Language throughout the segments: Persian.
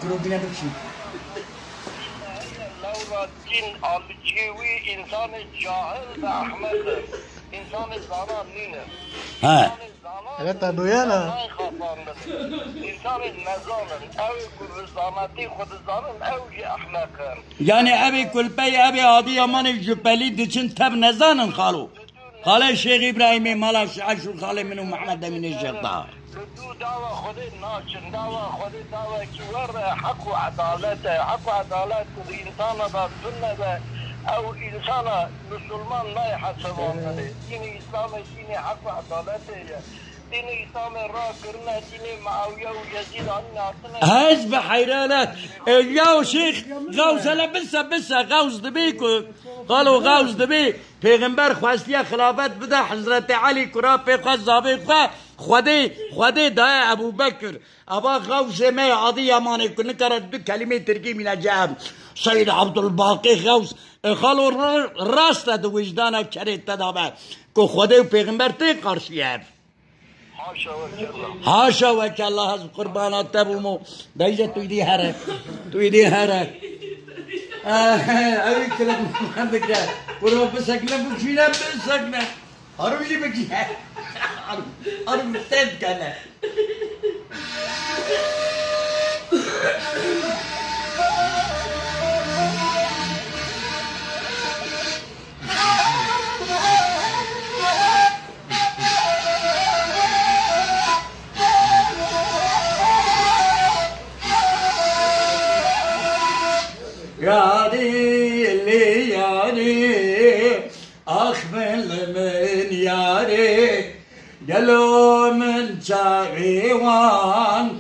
کرودینه بکشید دین آلچیوی انسان جاهل و احمق انسان زانان نینه اگه تا دویانه انسان نزانن او گرزانتی خود زانن او جی احمقن یعنی ابی کلپی ابی عادی امان جپلی دچن تب نزانن خالو خاله شیخ ابراهیمی مالا شعشو خاله منو محمد امین الشرطه دو دعوة خذ ناشن دعوة خذ دعوة كور حق وعدالة حق وعدالة الإنسان ذا سنة أو إنسان مسلمان لا يحسبون دين إسلام دين حق وعدالة دين إسلام را كرنا دين معاوية ويزيد عنا هاز بحيرانات يا شيخ غوز هلا بس غوز دبيكو قالوا غوز دبي پیغمبر خواستی خلافت بده حضرت علی کرا پیغمبر زابط خودی دای ابو بکر ابا غوث می عادی امانه کنه کرد دو کلمه ترکی مینجام سید عبدالباقی غوث خالو راست دو وجدان چریت تدابه که خودی پیغمبر تی قرشیه حاشا وکالله از قربانات تبومو دیجه توی دی هره اوی کلم بکره برو بسکنه بکشینه بسکنه آرو بجی بکشینه آرو بستید کنه یاری آخمل من یاری گلو من چاقیوان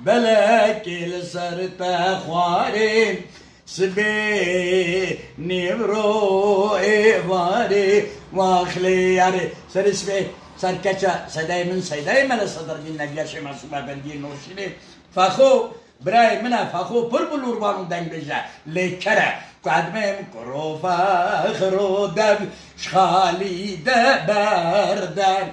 بلکل سرت خواری سبی نیبرو ایواری واخلی یاری سر اسمی سر کچا صدای من صدر دین نگیش معصومه بندی نوشینی فخو برای من فخو پر بلوربانو دنگ بجه لیکره قدمم کرو فخرو دم شخالی ده بردن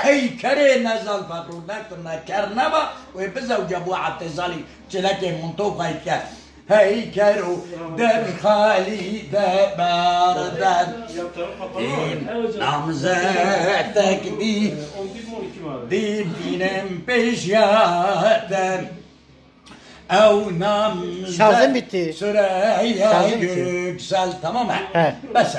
ای کره نزال فخرو نکنه کرنه با و بزو جبو عبتزالی چلک منطو خواهی کرد ای کرو دم خالی ده بردن این نامزدک دینم پیش یادن او نام شازم bitti. Süreyya yüksel tamam mı? He. Bas.